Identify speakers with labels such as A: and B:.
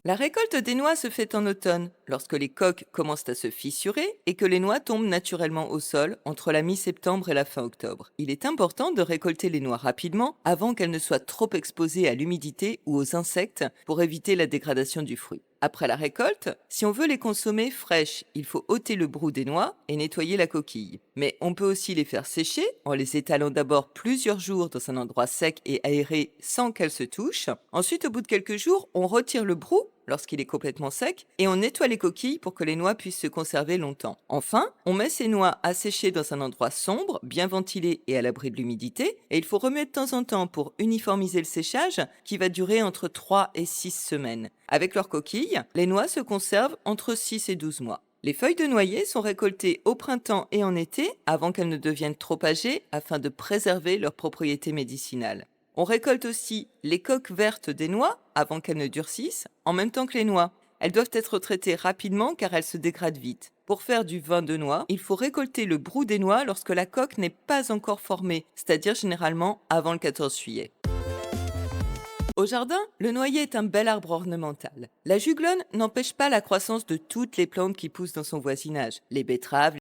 A: La récolte des noix se fait en automne, lorsque les coques commencent à se fissurer et que les noix tombent naturellement au sol entre la mi-septembre et la fin octobre. Il est important de récolter les noix rapidement avant qu'elles ne soient trop exposées à l'humidité ou aux insectes pour éviter la dégradation du fruit. Après la récolte, si on veut les consommer fraîches, il faut ôter le brou des noix et nettoyer la coquille. Mais on peut aussi les faire sécher en les étalant d'abord plusieurs jours dans un endroit sec et aéré sans qu'elles se touchent. Ensuite, au bout de quelques jours, on retire le brou lorsqu'il est complètement sec et on nettoie les coquilles pour que les noix puissent se conserver longtemps. Enfin, on met ces noix à sécher dans un endroit sombre, bien ventilé et à l'abri de l'humidité, et il faut remuer de temps en temps pour uniformiser le séchage qui va durer entre 3 et 6 semaines. Avec leurs coquilles, les noix se conservent entre 6 et 12 mois. Les feuilles de noyer sont récoltées au printemps et en été avant qu'elles ne deviennent trop âgées afin de préserver leurs propriétés médicinales. On récolte aussi les coques vertes des noix avant qu'elles ne durcissent, en même temps que les noix. Elles doivent être traitées rapidement car elles se dégradent vite. Pour faire du vin de noix, il faut récolter le brou des noix lorsque la coque n'est pas encore formée, c'est-à-dire généralement avant le 14 juillet. Au jardin, le noyer est un bel arbre ornemental. La juglone n'empêche pas la croissance de toutes les plantes qui poussent dans son voisinage. Les betteraves,